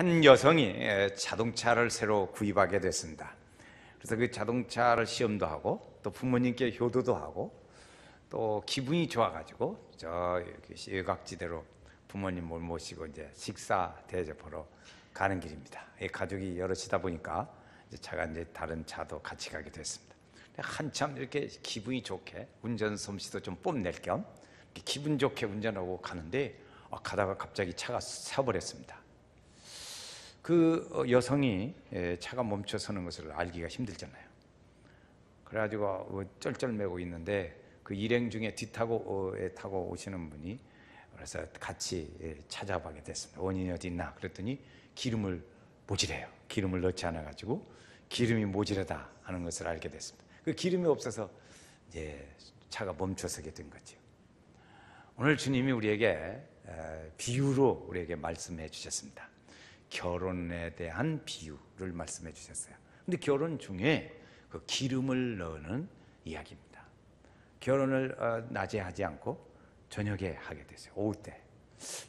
한 여성이 자동차를 새로 구입하게 됐습니다. 그래서 그 자동차를 시험도 하고 또 부모님께 효도도 하고 또 기분이 좋아가지고 저 외곽지대로 부모님을 모시고 이제 식사 대접하러 가는 길입니다. 가족이 여럿이다 보니까 이제 차가 이제 다른 차도 같이 가게 됐습니다. 한참 이렇게 기분이 좋게 운전 솜씨도 좀 뽐낼 겸 기분 좋게 운전하고 가는데 가다가 갑자기 차가 서버렸습니다. 그 여성이 차가 멈춰 서는 것을 알기가 힘들잖아요. 그래가지고 쩔쩔매고 있는데 그 일행 중에 뒤타고에 타고 오시는 분이 그래서 같이 찾아가게 됐습니다. 원인이 어디 있나 그랬더니 기름을 모질해요. 기름을 넣지 않아가지고 기름이 모질하다 하는 것을 알게 됐습니다. 그 기름이 없어서 이제 차가 멈춰서게 된 거죠. 오늘 주님이 우리에게 비유로 우리에게 말씀해 주셨습니다. 결혼에 대한 비유를 말씀해 주셨어요. 근데 결혼 중에 그 기름을 넣는 이야기입니다. 결혼을 낮에 하지 않고 저녁에 하게 됐어요. 오후 때.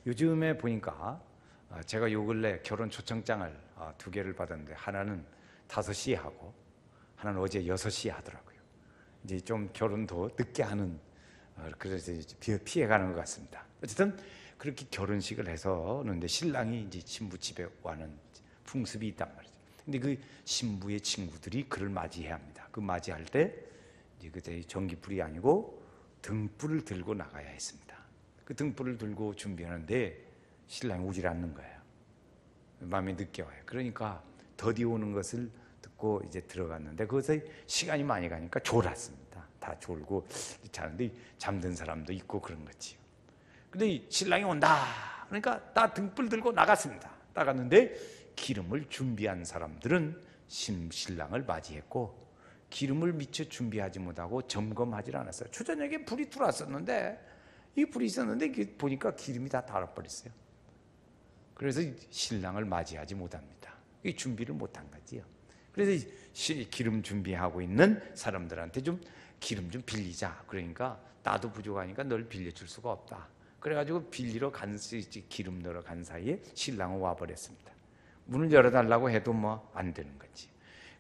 요즘에 보니까 제가 요 근래 결혼 초청장을 2개를 받았는데 하나는 5시에 하고 하나는 어제 6시에 하더라고요. 이제 좀 결혼도 늦게 하는 그래서 피해가는 것 같습니다. 어쨌든 그렇게 결혼식을 해서 하는데 신랑이 이제 신부 집에 와는 풍습이 있단 말이죠. 근데 그 신부의 친구들이 그를 맞이해야 합니다. 그 맞이할 때 이제 그때 전기불이 아니고 등불을 들고 나가야 했습니다. 그 등불을 들고 준비하는데 신랑이 오질 않는 거예요. 마음이 늦게 와요. 그러니까 더디 오는 것을 듣고 이제 들어갔는데 거기서 시간이 많이 가니까 졸았습니다. 다 졸고 자는데 잠든 사람도 있고 그런 거지요. 근데 신랑이 온다. 그러니까 다 등불 들고 나갔습니다. 나갔는데 기름을 준비한 사람들은 신랑을 맞이했고 기름을 미처 준비하지 못하고 점검하지 않았어요. 초저녁에 불이 들어왔었는데 이 불이 있었는데 보니까 기름이 다 달아버렸어요. 그래서 신랑을 맞이하지 못합니다. 이 준비를 못한 거지요. 그래서 기름 준비하고 있는 사람들한테 좀 기름 좀 빌리자. 그러니까 나도 부족하니까 널 빌려줄 수가 없다. 그래가지고 빌리러 기름 넣으러 간 사이에 신랑은 와버렸습니다. 문을 열어달라고 해도 뭐 안 되는 거지.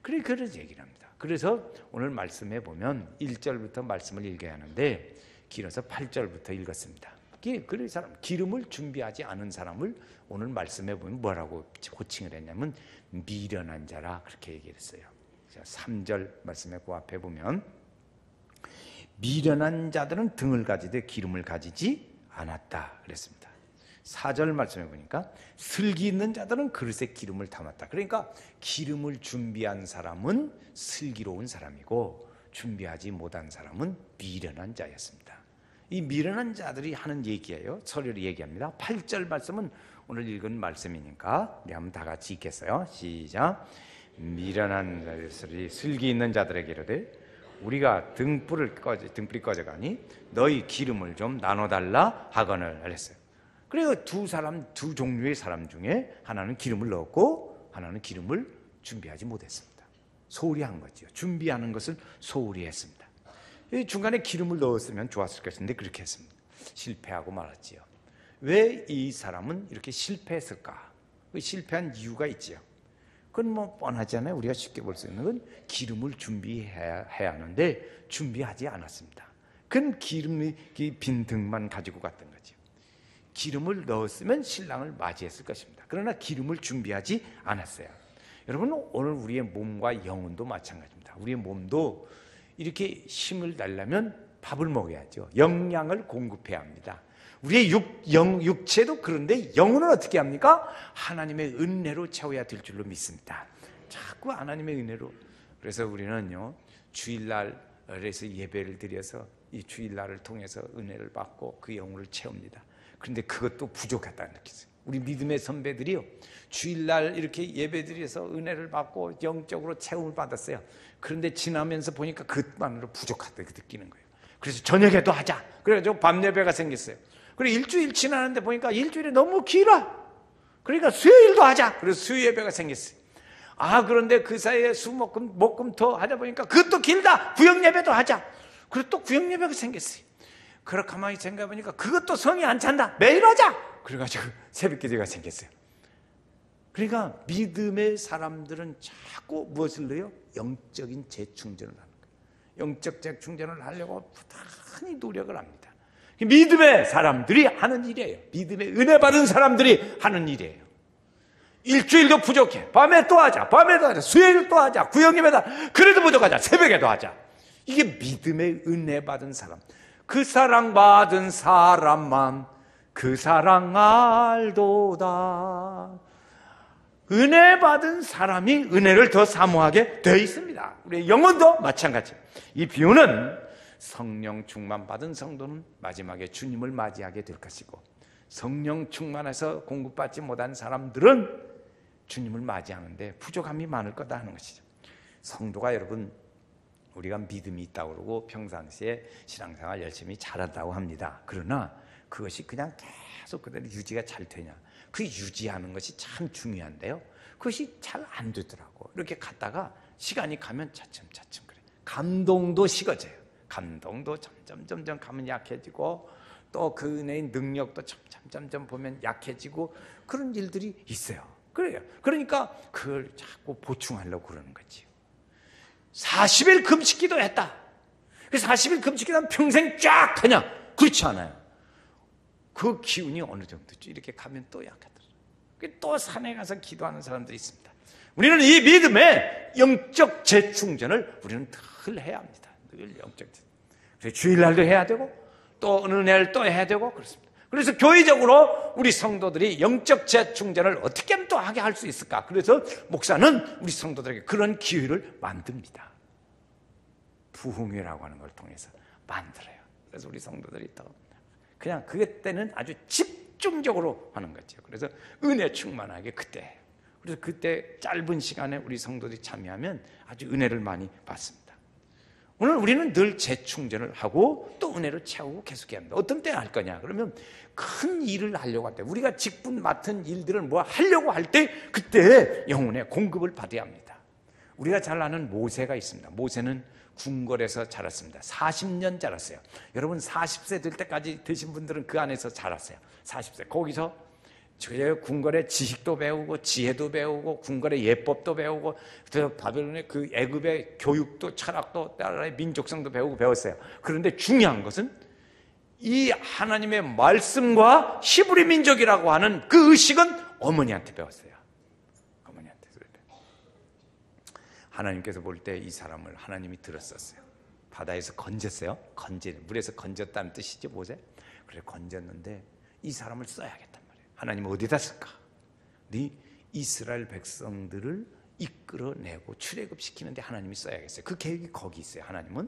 그런 얘기를 합니다. 그래서 오늘 말씀해 보면 1절부터 말씀을 읽어야 하는데 길어서 8절부터 읽었습니다. 그 사람 기름을 준비하지 않은 사람을 오늘 말씀해 보면 뭐라고 호칭을 했냐면 미련한 자라 그렇게 얘기를 했어요. 3절 말씀에 그 앞에 보면 미련한 자들은 등을 가지되 기름을 가지지 않았다 그랬습니다. 4절 말씀해 보니까 슬기 있는 자들은 그릇에 기름을 담았다. 그러니까 기름을 준비한 사람은 슬기로운 사람이고 준비하지 못한 사람은 미련한 자였습니다. 이 미련한 자들이 하는 얘기예요. 서류를 얘기합니다. 8절 말씀은 오늘 읽은 말씀이니까 우리 한번 다 같이 읽겠어요. 시작. 미련한 자들이 슬기 있는 자들에게 이르되 우리가 등불이 꺼져가니 너희 기름을 좀 나눠달라 하거늘 했어요. 그리고 두 종류의 사람 중에 하나는 기름을 넣었고 하나는 기름을 준비하지 못했습니다. 소홀히 한 거죠. 준비하는 것을 소홀히 했습니다. 중간에 기름을 넣었으면 좋았을 것인데 그렇게 했습니다. 실패하고 말았지요. 왜 이 사람은 이렇게 실패했을까? 실패한 이유가 있지요. 그건 뭐 뻔하잖아요. 우리가 쉽게 볼 수 있는 건 기름을 준비해야 하는데 준비하지 않았습니다. 그건 기름이 빈 등만 가지고 갔던 거죠. 기름을 넣었으면 신랑을 맞이했을 것입니다. 그러나 기름을 준비하지 않았어요. 여러분 오늘 우리의 몸과 영혼도 마찬가지입니다. 우리의 몸도 이렇게 힘을 내려면 밥을 먹어야죠. 영양을 공급해야 합니다. 우리의 육체도 그런데 영혼은 어떻게 합니까? 하나님의 은혜로 채워야 될 줄로 믿습니다. 자꾸 하나님의 은혜로. 그래서 우리는요 주일날에서 예배를 드려서 이 주일날을 통해서 은혜를 받고 그 영혼을 채웁니다. 그런데 그것도 부족하다는 느끼세요. 우리 믿음의 선배들이요 주일날 이렇게 예배 드려서 은혜를 받고 영적으로 채움을 받았어요. 그런데 지나면서 보니까 그것만으로 부족하다고 느끼는 거예요. 그래서 저녁에도 하자. 그래가지고 밤 예배가 생겼어요. 그리고 일주일 지나는데 보니까 일주일이 너무 길어. 그러니까 수요일도 하자. 그래서 수요 예배가 생겼어요. 그런데 그 사이에 목금 더 하다 보니까 그것도 길다. 구역 예배도 하자. 그리고 또 구역 예배가 생겼어요. 그렇게 가만히 생각해보니까 그것도 성이 안 찬다. 매일 하자. 그래가지고 새벽 기도가 생겼어요. 그러니까 믿음의 사람들은 자꾸 무엇을 넣어요? 영적인 재충전을 하는 거예요. 영적 재충전을 하려고 부단히 노력을 합니다. 믿음의 사람들이 하는 일이에요. 믿음의 은혜 받은 사람들이 하는 일이에요. 일주일도 부족해. 밤에 또 하자. 밤에도 하자. 수요일 또 하자. 구역예배다. 그래도 부족하자. 새벽에도 하자. 이게 믿음의 은혜 받은 사람. 그 사랑 받은 사람만 그 사랑 알도다. 은혜 받은 사람이 은혜를 더 사모하게 되어 있습니다. 우리 영혼도 마찬가지. 이 비유는 성령 충만 받은 성도는 마지막에 주님을 맞이하게 될 것이고, 성령 충만해서 공급받지 못한 사람들은 주님을 맞이하는데 부족함이 많을 거다 하는 것이죠. 성도가 여러분, 우리가 믿음이 있다고 그러고 평상시에 신앙생활 열심히 잘한다고 합니다. 그러나 그것이 그냥 계속 그대로 유지가 잘 되냐, 그 유지하는 것이 참 중요한데요, 그것이 잘 안 되더라고. 이렇게 갔다가 시간이 가면 차츰차츰 그래. 감동도 식어져요. 감동도 점점 가면 약해지고, 또 그 은혜의 능력도 점점 보면 약해지고, 그런 일들이 있어요. 그래요. 그러니까 그걸 자꾸 보충하려고 그러는 거지요. 40일 금식기도 했다. 그 40일 금식기도 평생 쫙 하냐? 그렇지 않아요. 그 기운이 어느 정도죠? 이렇게 가면 또 약하더라고요. 또 산에 가서 기도하는 사람들이 있습니다. 우리는 이 믿음의 영적 재충전을 우리는 늘 해야 합니다. 늘 영적 재충전. 그래서 주일날도 해야 되고, 또 어느 날 또 해야 되고 그렇습니다. 그래서 교회적으로 우리 성도들이 영적 재충전을 어떻게 하면 또 하게 할 수 있을까? 그래서 목사는 우리 성도들에게 그런 기회를 만듭니다. 부흥회라고 하는 걸 통해서 만들어요. 그래서 우리 성도들이 또 그냥 그때는 아주 집중적으로 하는 거죠. 그래서 은혜 충만하게 그때. 그래서 그때 짧은 시간에 우리 성도들이 참여하면 아주 은혜를 많이 받습니다. 오늘 우리는 늘 재충전을 하고 또 은혜를 채우고 계속해야 합니다. 어떤 때 할 거냐? 그러면 큰 일을 하려고 할 때, 우리가 직분 맡은 일들을 뭐 하려고 할 때, 그때 영혼의 공급을 받아야 합니다. 우리가 잘 아는 모세가 있습니다. 모세는 궁궐에서 자랐습니다. 40년 자랐어요. 여러분 40세 될 때까지 되신 분들은 그 안에서 자랐어요. 40세. 거기서 궁궐의 지식도 배우고 지혜도 배우고 궁궐의 예법도 배우고, 바벨론의 그 애굽의 교육도 철학도 나라의 민족성도 배우고 배웠어요. 그런데 중요한 것은 이 하나님의 말씀과 히브리 민족이라고 하는 그 의식은 어머니한테 배웠어요. 어머니한테. 하나님께서 볼 때 이 사람을 하나님이 들었었어요. 바다에서 건졌어요. 물에서 건졌다는 뜻이죠, 모세. 그래 건졌는데 이 사람을 써야겠단 말이에요. 하나님은 어디다 쓸까? 네 이스라엘 백성들을 이끌어내고 출애굽시키는데 하나님이 써야겠어요. 그 계획이 거기 있어요, 하나님은.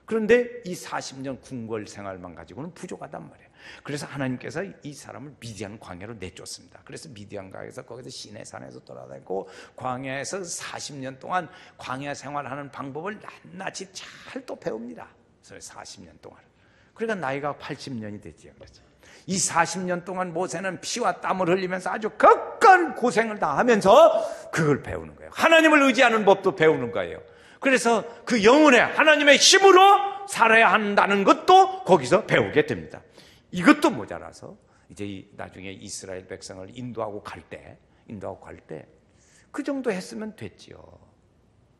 그런데 이 40년 궁궐 생활만 가지고는 부족하단 말이에요. 그래서 하나님께서 이 사람을 미디안 광야로 내쫓습니다. 그래서 미디안 광야에서 거기서 시내산에서 돌아다니고 광야에서 40년 동안 광야 생활하는 방법을 낱낱이 잘 또 배웁니다. 그래서 40년 동안. 그러니까 나이가 80년이 됐지요. 그렇죠. 이 40년 동안 모세는 피와 땀을 흘리면서 아주 극한 고생을 다 하면서 그걸 배우는 거예요. 하나님을 의지하는 법도 배우는 거예요. 그래서 그 영혼의 하나님의 힘으로 살아야 한다는 것도 거기서 배우게 됩니다. 이것도 모자라서 이제 나중에 이스라엘 백성을 인도하고 갈 때 그 정도 했으면 됐지요.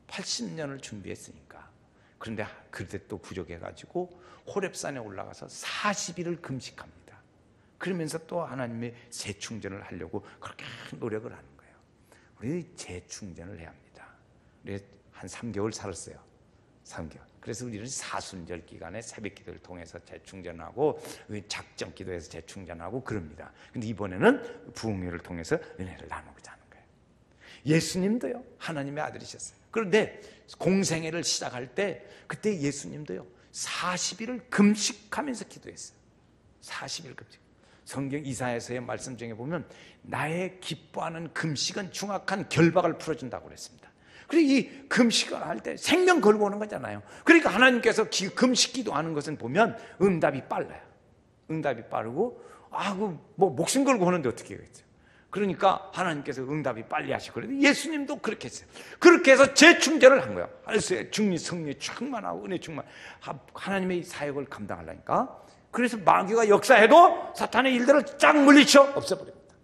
80년을 준비했으니까. 그런데 그때 또 부족해가지고 호렙산에 올라가서 40일을 금식합니다. 그러면서 또 하나님의 재충전을 하려고 그렇게 노력을 하는 거예요. 우리 재충전을 해야 합니다. 우리 한 3개월 살았어요. 3개월. 그래서 우리는 사순절 기간에 새벽 기도를 통해서 재충전하고 작정 기도에서 재충전하고 그럽니다. 근데 이번에는 부흥회를 통해서 은혜를 나누고자 하는 거예요. 예수님도요, 하나님의 아들이셨어요. 그런데 공생애를 시작할 때 그때 예수님도요 40일을 금식하면서 기도했어요. 40일 금식. 성경 이사야서의 말씀 중에 보면 나의 기뻐하는 금식은 중악한 결박을 풀어준다고 그랬습니다. 그리고 이 금식을 할 때 생명 걸고 오는 거잖아요. 그러니까 하나님께서 금식 기도하는 것은 보면 응답이 빨라요. 응답이 빠르고 뭐 목숨 걸고 오는데 어떻게 하겠죠. 그러니까 하나님께서 응답이 빨리 하시고, 그래도 예수님도 그렇게 했어요. 그렇게 해서 재충전을 한 거예요. 알았어요. 중리 성령 충만하고 은혜 충만 하나님의 사역을 감당하려니까. 그래서 마귀가 역사해도 사탄의 일들을 쫙 물리쳐 없애버립니다.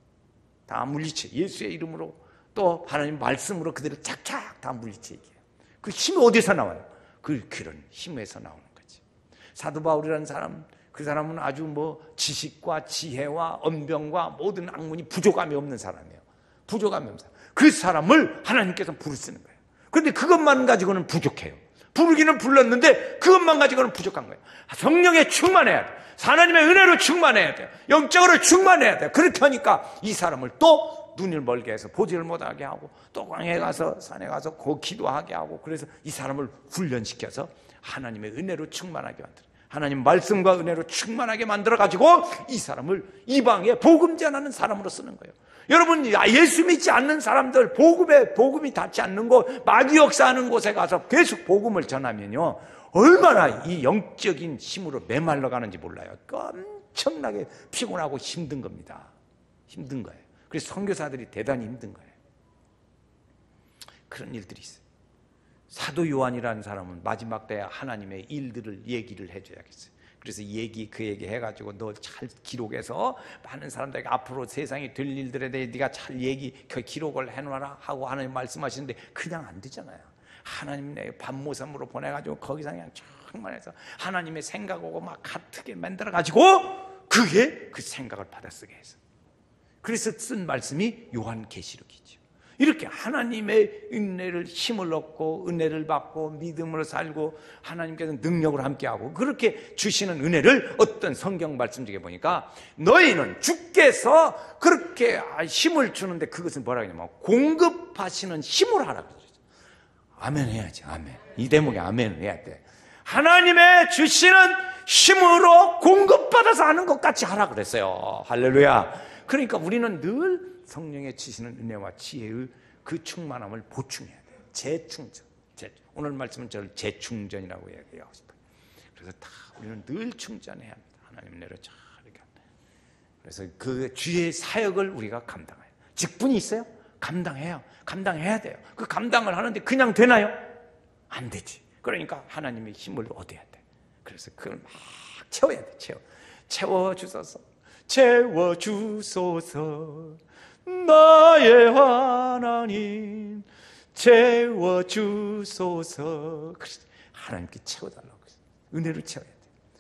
다 물리쳐. 예수의 이름으로 또 하나님 말씀으로 그들을 착착 다 물리쳐 얘기해요. 그 힘이 어디서 나와요? 그런 힘에서 나오는 거지. 사도 바울이라는 사람, 그 사람은 아주 지식과 지혜와 언병과 모든 학문이 부족함이 없는 사람이에요. 부족함이 없는 사람. 그 사람을 하나님께서 부르시는 거예요. 그런데 그것만 가지고는 부족해요. 부르기는 불렀는데 그것만 가지고는 부족한 거예요. 성령에 충만해야 돼요. 하나님의 은혜로 충만해야 돼요. 영적으로 충만해야 돼요. 그렇게 하니까 이 사람을 또 눈을 멀게 해서 보지를 못하게 하고, 또 광야에 가서 산에 가서 기도하게 하고, 그래서 이 사람을 훈련시켜서 하나님의 은혜로 충만하게 만들어요. 하나님 말씀과 은혜로 충만하게 만들어가지고 이 사람을 이방에 복음 전하는 사람으로 쓰는 거예요. 여러분, 예수 믿지 않는 사람들, 복음이 닿지 않는 곳, 마귀 역사하는 곳에 가서 계속 복음을 전하면요, 얼마나 이 영적인 힘으로 메말라 가는지 몰라요. 엄청나게 피곤하고 힘든 겁니다. 힘든 거예요. 그래서 선교사들이 대단히 힘든 거예요. 그런 일들이 있어요. 사도 요한이라는 사람은 마지막 때에 하나님의 일들을 얘기를 해줘야겠어요. 그래서 그 얘기 해가지고 너 잘 기록해서 많은 사람들에게 앞으로 세상에 될 일들에 대해 네가 잘 기록을 해놔라 하고 하나님 말씀하시는데 그냥 안 되잖아요. 하나님 내 반모섬으로 보내가지고 거기서 그냥 충만해서 하나님의 생각하고 막 같게 만들어가지고 그게 그 생각을 받아쓰게 해서, 그래서 쓴 말씀이 요한계시록이죠. 이렇게 하나님의 은혜를 힘을 얻고 은혜를 받고 믿음으로 살고 하나님께서 능력으로 함께하고 그렇게 주시는 은혜를 어떤 성경 말씀 중에 보니까 너희는 주께서 그렇게 힘을 주는데 그것은 뭐라 그러냐면 공급하시는 힘을 하라 그러죠. 아멘 해야지. 아멘. 이 대목에 아멘 해야 돼. 하나님의 주시는 힘으로 공급받아서 하는 것 같이 하라 그랬어요. 할렐루야. 그러니까 우리는 늘 성령의 주시는 은혜와 지혜의 그 충만함을 보충해야 돼요. 재충전. 오늘 말씀은 저를 재충전이라고 얘기하고 싶어요. 그래서 다 우리는 늘 충전해야 합니다. 하나님 은혜로 잘 이렇게 합니다. 그래서 그 주의 사역을 우리가 감당해요. 직분이 있어요? 감당해요. 감당해야 돼요. 그 감당을 하는데 그냥 되나요? 안 되지. 그러니까 하나님의 힘을 얻어야 돼. 그래서 그걸 막 채워야 돼. 채워주소서. 채워주소서. 나의 하나님 채워주소서. 하나님께 채워달라고. 은혜로 채워야 돼.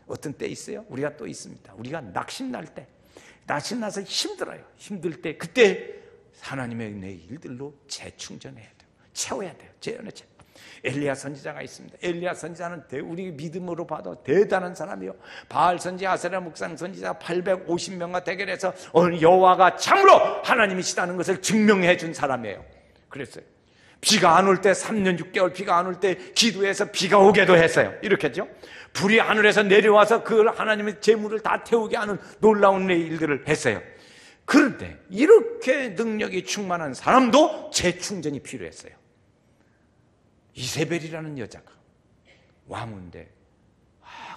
어떤 때 있어요? 우리가 또 있습니다. 우리가 낙심날 때, 낙심나서 힘들어요. 힘들 때 그때 하나님의 은혜의 일들로 재충전해야 돼요. 채워야 돼요. 엘리야 선지자가 있습니다. 엘리야 선지자는 우리 믿음으로 봐도 대단한 사람이요. 바알 선지자, 아세라 묵상 선지자 850명과 대결해서 여호와가 참으로 하나님이시다는 것을 증명해 준 사람이에요. 그랬어요. 비가 안 올 때 3년 6개월 비가 안 올 때 기도해서 비가 오게도 했어요. 이렇게 했죠. 불이 하늘에서 내려와서 그 하나님의 재물을 다 태우게 하는 놀라운 일들을 했어요. 그런데 이렇게 능력이 충만한 사람도 재충전이 필요했어요. 이세벨이라는 여자가 왕인데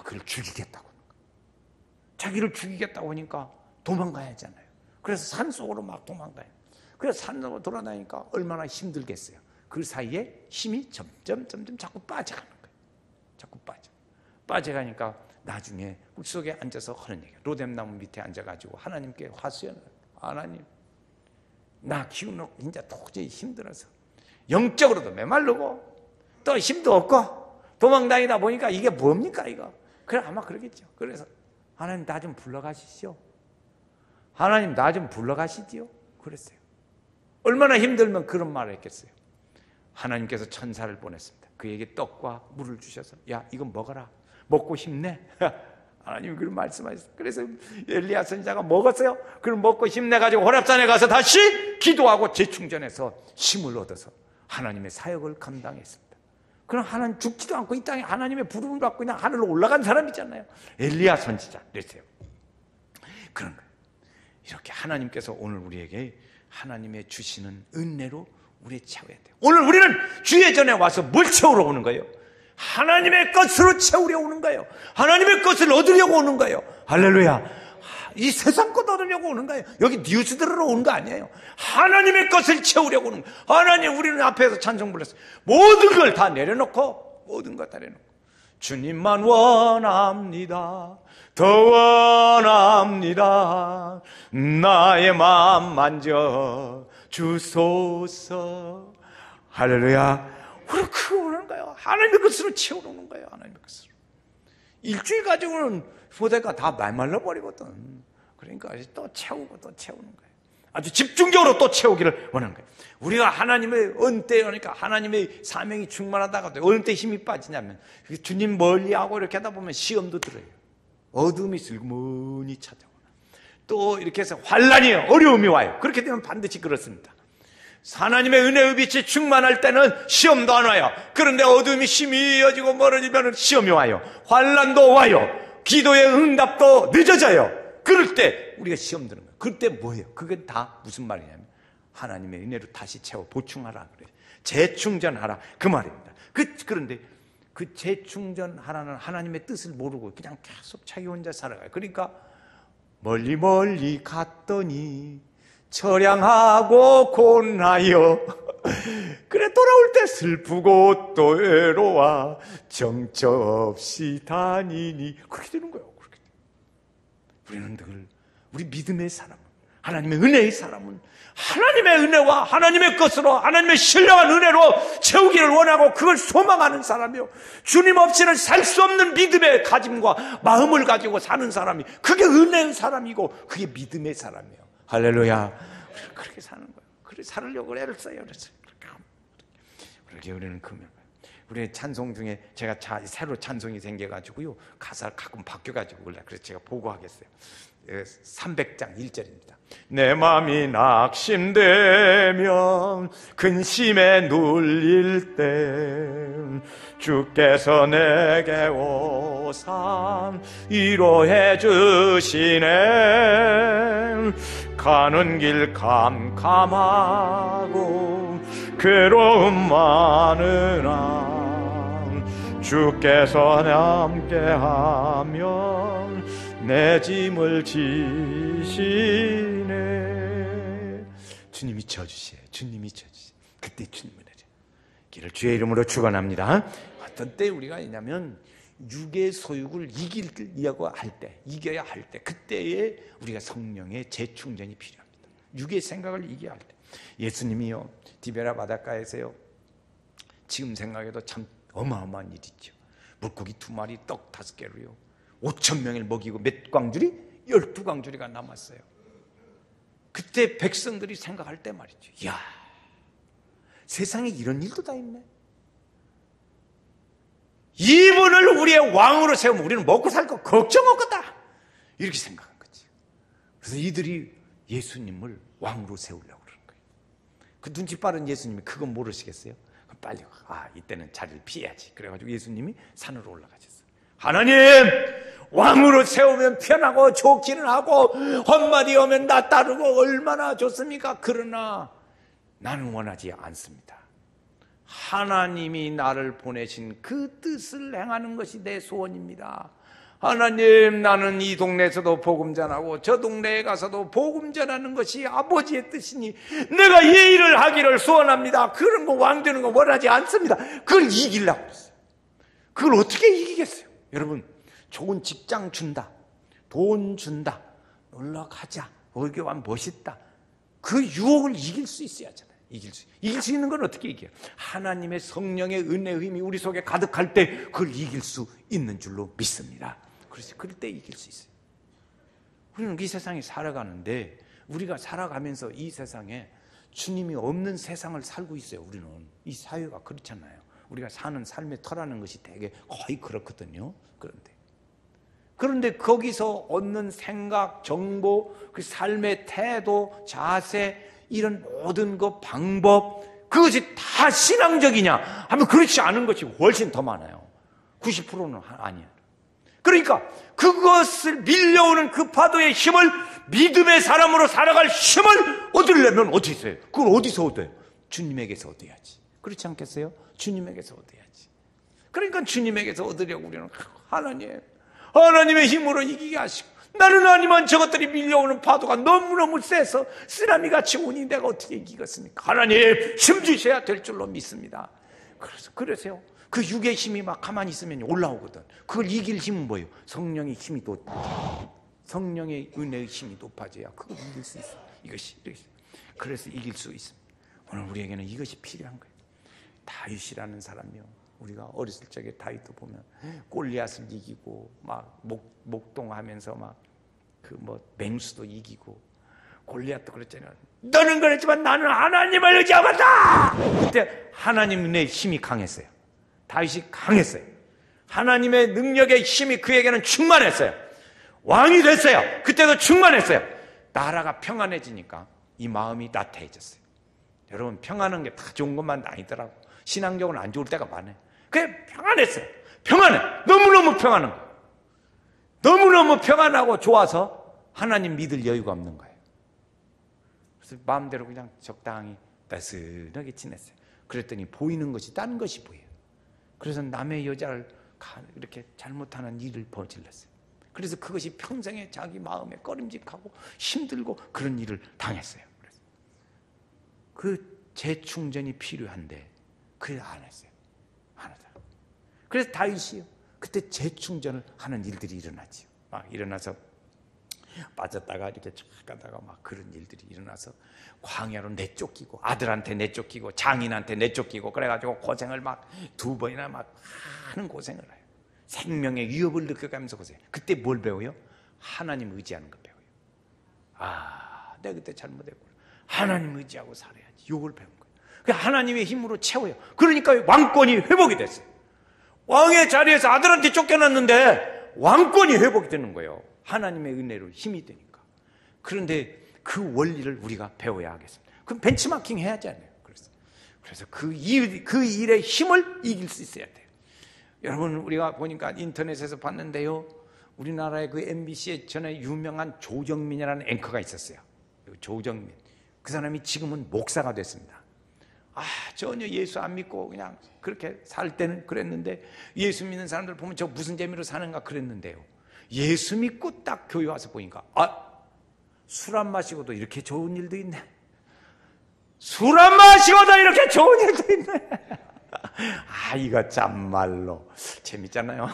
그를 죽이겠다고 하는 거예요. 자기를 죽이겠다고 하니까 도망가야 하잖아요. 그래서 산속으로 막 도망가요. 그래서 산속으로 돌아다니니까 얼마나 힘들겠어요. 그 사이에 힘이 점점 자꾸 빠져가는 거예요. 자꾸 빠져가니까 나중에 물속에 앉아서 하는 얘기예요. 로뎀나무 밑에 앉아가지고 하나님께 화수연을, 하나님 나 기운없고 이제 도저히 힘들어서 영적으로도 메말르고 또 힘도 없고 도망다니다 보니까 이게 뭡니까 이거. 그래 아마 그러겠죠. 그래서 하나님 나 좀 불러가시죠. 하나님 나 좀 불러가시지요. 그랬어요. 얼마나 힘들면 그런 말을 했겠어요. 하나님께서 천사를 보냈습니다. 그에게 떡과 물을 주셔서 야 이거 먹어라. 먹고 힘내. 하나님이 그런 말씀하셨어요. 그래서 엘리야 선지자가 먹었어요. 그걸 먹고 힘내가지고 호렙산에 가서 다시 기도하고 재충전해서 힘을 얻어서 하나님의 사역을 감당했습니다. 그럼 하나님 죽지도 않고 이 땅에 하나님의 부름을 받고 그냥 하늘로 올라간 사람이잖아요. 엘리야 선지자 그랬어요. 그런 거예요. 이렇게 하나님께서 오늘 우리에게 하나님의 주시는 은혜로 우리 채워야 돼요. 오늘 우리는 주의 전에 와서 뭘 채우러 오는 거예요? 하나님의 것으로 채우려 오는 거예요. 하나님의 것을 얻으려고 오는 거예요. 할렐루야. 이 세상 것 얻으려고 오는 거예요. 여기 뉴스 들으러 오는 거 아니에요. 하나님의 것을 채우려고 오는 거예요. 하나님 우리는 앞에서 찬송 불렀어요. 모든 걸 다 내려놓고 모든 것 다 내려놓고 주님만 원합니다. 더 원합니다. 나의 마음 만져 주소서. 할렐루야. 우리 그거 원하는 거예요. 하나님의 것으로 채워놓는 거예요. 하나님의 것으로. 일주일 가지고는 포대가 다 말말라 버리거든. 그러니까 또 채우고 또 채우는 거예요. 아주 집중적으로 또 채우기를 원하는 거예요. 우리가 하나님의 은혜, 그러니까 하나님의 사명이 충만하다가도 어느 때 힘이 빠지냐면 주님 멀리하고 이렇게 하다 보면 시험도 들어요. 어둠이 슬그머니 찾아와. 또 이렇게 해서 환란이, 어려움이 와요. 그렇게 되면 반드시 그렇습니다. 하나님의 은혜의 빛이 충만할 때는 시험도 안 와요. 그런데 어둠이 심해지고 멀어지면 시험이 와요. 환란도 와요. 기도의 응답도 늦어져요. 그럴 때 우리가 시험 드는 거예요. 그때 뭐예요? 그게 다 무슨 말이냐면 하나님의 은혜로 다시 채워 보충하라 그래요. 재충전하라 그 말입니다. 그런데 그 재충전하라는 하나님의 뜻을 모르고 그냥 계속 자기 혼자 살아가요. 그러니까 멀리 갔더니 처량하고 곤하여 그래 돌아올 때 슬프고 또 외로워 정처 없이 다니니 그렇게 되는 거예요. 그렇게. 우리는 늘 우리 믿음의 사람은, 하나님의 은혜의 사람은 하나님의 은혜와 하나님의 것으로, 하나님의 신령한 은혜로 채우기를 원하고 그걸 소망하는 사람이요, 주님 없이는 살 수 없는 믿음의 가짐과 마음을 가지고 사는 사람이, 그게 은혜의 사람이고 그게 믿음의 사람이에요. 할렐루야. 그렇게 사는 거예요. 그렇게 살려고 애를 써요. 그렇게 우리는 금요. 우리 찬송 중에 제가 새로 찬송이 생겨가지고요, 가사를 가끔 바뀌어가지고 올라. 그래서 제가 보고하겠어요. 300장 1절입니다. 내 마음이 낙심되면 근심에 눌릴 때 주께서 내게 오사 위로해 주시네. 가는 길 캄캄하고 괴로움 많으나 주께서 함께하면 내 짐을 지시네. 주님이 쳐주세요. 주님이 쳐주세요. 그때 주님을 해줘. 길을 주의 이름으로 축원합니다. 어떤 때 우리가 있냐면 육의 소욕을 이기려고 할 때, 이겨야 할 때, 그때에 우리가 성령의 재충전이 필요합니다. 육의 생각을 이겨야 할 때. 예수님이요, 디베라 바닷가에서요, 지금 생각해도 참 어마어마한 일이죠. 물고기 2마리, 떡 5개로요 5,000명을 먹이고 몇 광주리? 12광주리가 남았어요. 그때 백성들이 생각할 때 말이죠. 이야, 세상에 이런 일도 다 있네. 이분을 우리의 왕으로 세우면 우리는 먹고 살 거 걱정 없겠다, 이렇게 생각한 거지. 그래서 이들이 예수님을 왕으로 세우려고 그러는 거예요. 그 눈치 빠른 예수님이 그건 모르시겠어요? 빨리 이때는 자리를 피해야지. 그래가지고 예수님이 산으로 올라가셨어요. 하나님, 왕으로 세우면 편하고 좋기는 하고 헛말이 오면 나 따르고 얼마나 좋습니까? 그러나 나는 원하지 않습니다. 하나님이 나를 보내신 그 뜻을 행하는 것이 내 소원입니다. 하나님, 나는 이 동네에서도 복음 전하고 저 동네에 가서도 복음 전하는 것이 아버지의 뜻이니 내가 이 일을 하기를 소원합니다. 그런 거 왕 되는 거 원하지 않습니다. 그걸 이기려고 했어요. 그걸 어떻게 이기겠어요? 여러분, 좋은 직장 준다, 돈 준다, 놀러 가자, 여기 와면 멋있다, 그 유혹을 이길 수 있어야 하잖아요. 이길 수 있는 건 어떻게 이겨요? 하나님의 성령의 은혜의 힘이 우리 속에 가득할 때 그걸 이길 수 있는 줄로 믿습니다. 그래서 그럴 때 이길 수 있어요. 우리는 이 세상에 살아가는데, 우리가 살아가면서 이 세상에 주님이 없는 세상을 살고 있어요. 우리는 이 사회가 그렇잖아요. 우리가 사는 삶의 터라는 것이 되게 거의 그렇거든요. 그런데 거기서 얻는 생각, 정보, 그 삶의 태도, 자세, 이런 모든 그 방법, 그것이 다 신앙적이냐 하면 그렇지 않은 것이 훨씬 더 많아요. 90%는 아니에요. 그러니까 그것을 밀려오는 그 파도의 힘을, 믿음의 사람으로 살아갈 힘을 얻으려면 어떻게 했어요? 그걸 어디서 얻어요? 주님에게서 얻어야지. 그렇지 않겠어요? 주님에게서 얻어야지. 그러니까 주님에게서 얻으려고 우리는 하나님의 힘으로 이기게 하시고, 나는 아니면 저것들이 밀려오는 파도가 너무너무 세서 쓰나미같이 오니 내가 어떻게 이기겠습니까? 하나님 힘 주셔야 될 줄로 믿습니다. 그래서 그러세요. 그 육의 힘이 막 가만히 있으면 올라오거든. 그걸 이길 힘은 뭐예요? 성령의 힘이 높아져. 성령의 은혜의 힘이 높아져야 그걸 이길 수 있어. 이것이. 그래서 이길 수 있습니다. 오늘 우리에게는 이것이 필요한 거예요. 다윗이라는 사람이요, 우리가 어렸을 적에 다윗도 보면 골리앗을 이기고 막 목동하면서 막 그 뭐 맹수도 이기고, 골리앗도 그랬잖아요. 너는 그랬지만 나는 하나님을 의지하겠다. 그때 하나님의 힘이 강했어요. 다윗이 강했어요. 하나님의 능력의 힘이 그에게는 충만했어요. 왕이 됐어요. 그때도 충만했어요. 나라가 평안해지니까 이 마음이 나태해졌어요. 여러분, 평안한 게 다 좋은 것만 아니더라고. 신앙적으로는 안 좋을 때가 많아요. 그게 평안했어요. 평안해. 너무너무 평안한 거예요. 너무너무 평안하고 좋아서 하나님 믿을 여유가 없는 거예요. 그래서 마음대로 그냥 적당히 따스하게 지냈어요. 그랬더니 보이는 것이 딴 것이 보여요. 그래서 남의 여자를 이렇게 잘못하는 일을 저질렀어요. 그래서 그것이 평생에 자기 마음에 꺼림직하고 힘들고 그런 일을 당했어요. 그래서 그 재충전이 필요한데 그걸 안 했어요. 안 하더라고요. 그래서 다윗이요, 그때 재충전을 하는 일들이 일어나지요. 막 일어나서 빠졌다가 이렇게 쫙 가다가 막 그런 일들이 일어나서 광야로 내쫓기고, 아들한테 내쫓기고, 장인한테 내쫓기고, 그래가지고 고생을 막 2번이나 막 하는 고생을 해요. 생명의 위협을 느껴가면서 고생. 그때 뭘 배워요? 하나님 의지하는 거 배워요. 아, 내가 그때 잘못했구나. 하나님 의지하고 살아야지. 이걸 배운 거예요. 그러니까 하나님의 힘으로 채워요. 그러니까 왕권이 회복이 됐어요. 왕의 자리에서 아들한테 쫓겨났는데 왕권이 회복이 되는 거예요. 하나님의 은혜로 힘이 되니까. 그런데 그 원리를 우리가 배워야 하겠습니다. 그럼 벤치마킹 해야지 않아요. 그래서 그 일의 힘을 이길 수 있어야 돼요. 여러분, 우리가 보니까 인터넷에서 봤는데요, 우리나라의 그 MBC에 전에 유명한 조정민이라는 앵커가 있었어요. 조정민. 그 사람이 지금은 목사가 됐습니다. 전혀 예수 안 믿고 그냥 그렇게 살 때는 그랬는데, 예수 믿는 사람들 보면 저 무슨 재미로 사는가 그랬는데요, 예수 믿고 딱 교회 와서 보니까 술 안 마시고도 이렇게 좋은 일도 있네. 술 안 마시고도 이렇게 좋은 일도 있네. 이거 참말로 재밌잖아요.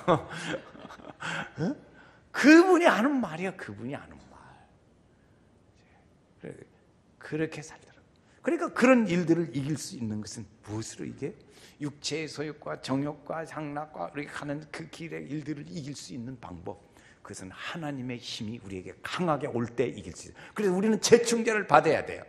그분이 하는 말이야. 그분이 하는 말. 그렇게 살더라고요. 그러니까 그런 일들을 이길 수 있는 것은 무엇으로 이게? 육체의 소욕과 정욕과 향락과 이렇게 가는 그 길의 일들을 이길 수 있는 방법, 그것은 하나님의 힘이 우리에게 강하게 올 때 이길 수 있어요. 그래서 우리는 재충전을 받아야 돼요.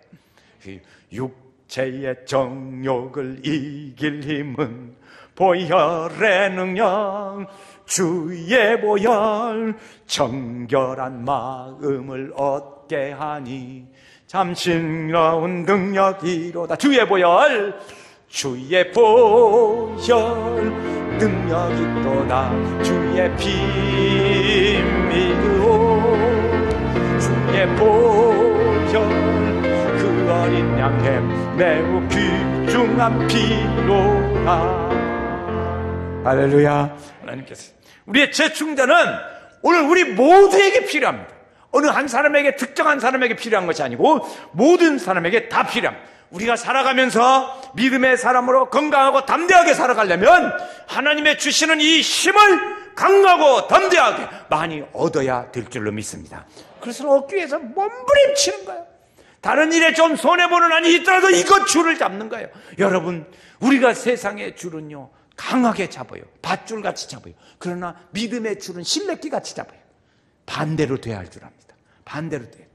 육체의 정욕을 이길 힘은 보혈의 능력, 주의 보혈, 정결한 마음을 얻게 하니 참 싱거운 능력이로다. 주의 보혈, 주의 보혈 능력이 또다. 주의 피 믿으오. 주의 보혈 그 어린 양의 매우 귀중한 피로다. 할렐루야. 하나님께서 우리의 재충전은 오늘 우리 모두에게 필요합니다. 어느 한 사람에게, 특정한 사람에게 필요한 것이 아니고 모든 사람에게 다 필요합니다. 우리가 살아가면서 믿음의 사람으로 건강하고 담대하게 살아가려면 하나님의 주시는 이 힘을 강하고 담대하게 많이 얻어야 될 줄로 믿습니다. 그래서 얻기 위해서 몸부림치는 거예요. 다른 일에 좀 손해보는 한이 있더라도 이것 줄을 잡는 거예요. 여러분, 우리가 세상의 줄은요 강하게 잡아요. 밧줄같이 잡아요. 그러나 믿음의 줄은 실내끼같이 잡아요. 반대로 돼야 할 줄 압니다. 반대로 돼야 돼요.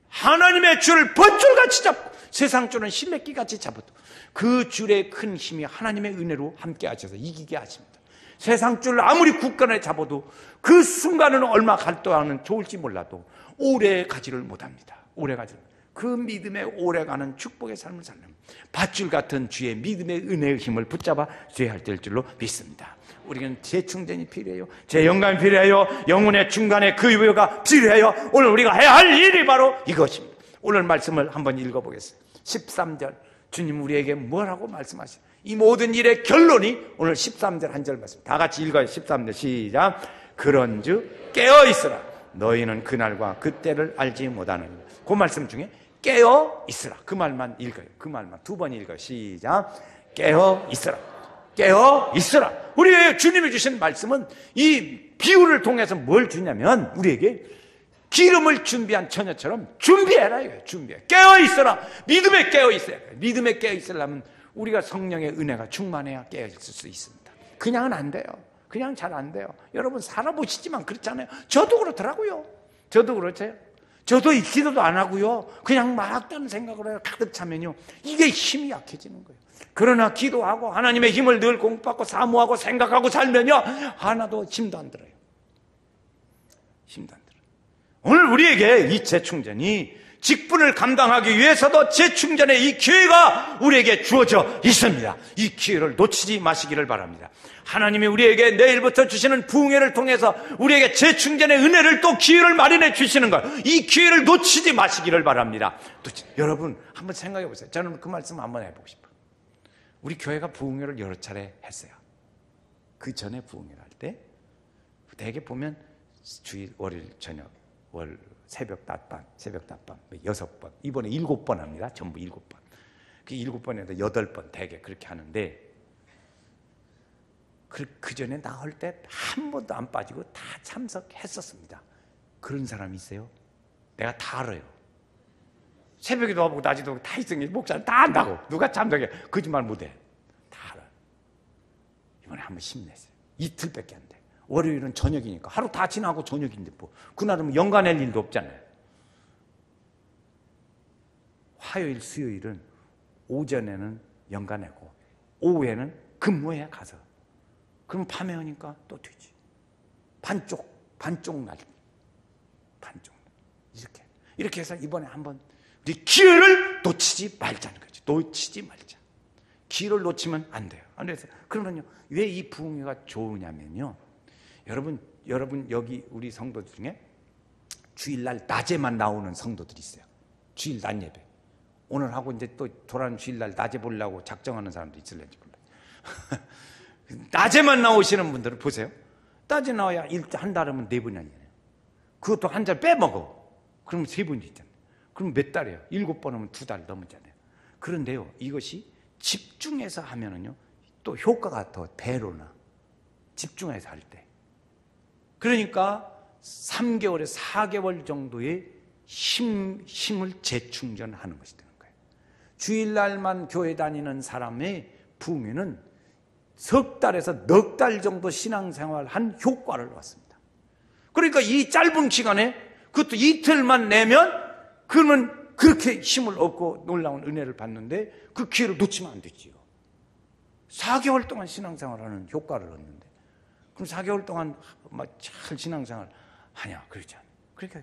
하나님의 줄을 밧줄같이 잡고 세상 줄은 실내끼같이 잡아도 그 줄의 큰 힘이 하나님의 은혜로 함께 하셔서 이기게 하십니다. 세상 줄을 아무리 굳건하게 잡아도 그 순간은 얼마 갈동하는 좋을지 몰라도 오래 가지를 못합니다. 오래 가지를. 그 믿음의 오래가는 축복의 삶을 살려면 밧줄 같은 주의 믿음의 은혜의 힘을 붙잡아 줘야 할 줄로 믿습니다. 우리는 재충전이 필요해요. 재영감이 필요해요. 영혼의 중간에 그 유효가 필요해요. 오늘 우리가 해야 할 일이 바로 이것입니다. 오늘 말씀을 한번 읽어보겠습니다. 13절 주님 우리에게 뭐라고 말씀하시죠? 이 모든 일의 결론이 오늘 13절 한 절 말씀. 다 같이 읽어요. 13절 시작. 그런즉 깨어있으라. 너희는 그날과 그때를 알지 못하느니라. 그 말씀 중에 깨어있으라. 그 말만 읽어요. 그 말만 2번 읽어요. 시작. 깨어있으라. 깨어 있으라. 우리 주님이 주신 말씀은 이 비유를 통해서 뭘 주냐면 우리에게 기름을 준비한 처녀처럼 준비해라 이거예요. 준비해. 깨어 있어라. 믿음에 깨어 있어야 돼요. 믿음에 깨어 있으려면 우리가 성령의 은혜가 충만해야 깨어 있을 수 있습니다. 그냥은 안 돼요. 그냥 잘 안 돼요. 여러분 살아보시지만 그렇잖아요. 저도 그렇더라고요. 저도 그렇죠. 저도 기도도 안 하고요. 그냥 막 다른 생각으로 가득 차면요. 이게 힘이 약해지는 거예요. 그러나 기도하고 하나님의 힘을 늘 공부받고 사모하고 생각하고 살면요. 하나도 힘도 안 들어요. 힘도 안 들어요. 오늘 우리에게 이 재충전이 직분을 감당하기 위해서도 재충전의 이 기회가 우리에게 주어져 있습니다. 이 기회를 놓치지 마시기를 바랍니다. 하나님이 우리에게 내일부터 주시는 부흥회를 통해서 우리에게 재충전의 은혜를 또 기회를 마련해 주시는 것, 이 기회를 놓치지 마시기를 바랍니다. 여러분 한번 생각해 보세요. 저는 그 말씀 한번 해보고 싶어요. 우리 교회가 부흥회를 여러 차례 했어요. 그 전에 부흥회를 할 때 대개 보면 주일, 월요일 저녁, 새벽 낮밤 6번, 이번에 7번 합니다. 전부 7번. 그 7번에도 8번 대개 그렇게 하는데 그 전에 나올 때 한 번도 안 빠지고 다 참석했었습니다. 그런 사람이 있어요? 내가 다 알아요. 새벽에도 와보고 낮에도 다 있으니 목사는 다 안다고. 누가 참석해? 거짓말 못해. 다 알아. 이번에 한번 힘냈어요. 이틀밖에 안 돼. 월요일은 저녁이니까 하루 다 지나고 저녁인데 뭐 그날은 연간할 일도 없잖아요. 화요일, 수요일은 오전에는 연간하고 오후에는 근무해 가서. 그럼 밤에 오니까 또 되지. 반쪽 날. 이렇게 해서 이번에 한번 우리 기회를 놓치지 말자는 거죠. 놓치지 말자. 기회를 놓치면 안 돼요. 그래서 그러면요. 왜 이 부흥회가 좋으냐면요. 여러분 여기 우리 성도들 중에 주일날 낮에만 나오는 성도들이 있어요. 주일 낮 예배. 오늘 하고 이제 또 돌아오는 주일날 낮에 보려고 작정하는 사람도 있을는지 몰라요. 낮에만 나오시는 분들은 보세요. 낮에 나와야 한 달이면 4번이 아니에요. 그것도 한 달 빼먹어. 그러면 3번이 있잖아요. 그럼 몇 달이에요? 7번 하면 2달 넘었잖아요. 그런데요, 이것이 집중해서 하면은요, 또 효과가 더 배로나. 집중해서 할 때. 그러니까 3개월에 4개월 정도의 힘을 재충전하는 것이 되는 거예요. 주일날만 교회 다니는 사람의 부흥회는 석 달에서 넉 달 정도 신앙생활 한 효과를 얻습니다. 그러니까 이 짧은 시간에 그것도 이틀만 내면 그러면 그렇게 힘을 얻고 놀라운 은혜를 받는데 그 기회를 놓치면 안 되지요. 4개월 동안 신앙생활하는 효과를 얻는데 그럼 4개월 동안 잘 신앙생활 하냐? 그렇지 않아요. 그러니까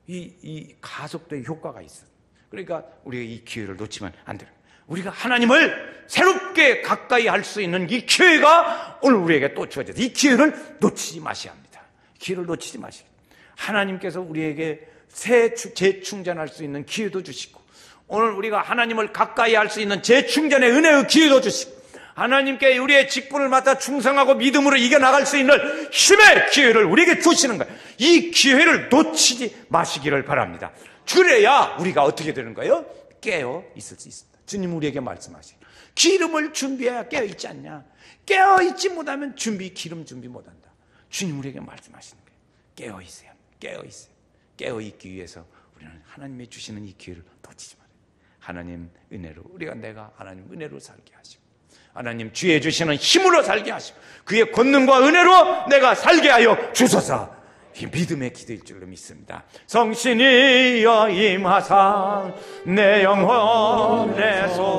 이 가속도의 효과가 있어. 그러니까 우리가 이 기회를 놓치면 안 돼요. 우리가 하나님을 새롭게 가까이 할 수 있는 이 기회가 오늘 우리에게 또 주어져서 이 기회를 놓치지 마셔야 합니다. 기회를 놓치지 마셔야 합니다. 하나님께서 우리에게 재충전할 수 있는 기회도 주시고 오늘 우리가 하나님을 가까이 할 수 있는 재충전의 은혜의 기회도 주시고 하나님께 우리의 직분을 맡아 충성하고 믿음으로 이겨나갈 수 있는 힘의 기회를 우리에게 주시는 거예요. 이 기회를 놓치지 마시기를 바랍니다. 그래야 우리가 어떻게 되는 거예요? 깨어 있을 수 있습니다. 주님 우리에게 말씀하시고 기름을 준비해야 깨어 있지 않냐? 깨어 있지 못하면 기름 준비 못한다. 주님 우리에게 말씀하시는 거예요. 깨어 있어요. 깨어 있어요. 깨어 있기 위해서 우리는 하나님이 주시는 이 기회를 놓치지 말아요. 하나님 은혜로 내가 하나님 은혜로 살게 하시고 하나님 주의 주시는 힘으로 살게 하시고 그의 권능과 은혜로 내가 살게 하여 주소서. 이 믿음의 기도일 줄로 믿습니다. 성신이여 임하사 내 영혼의 소원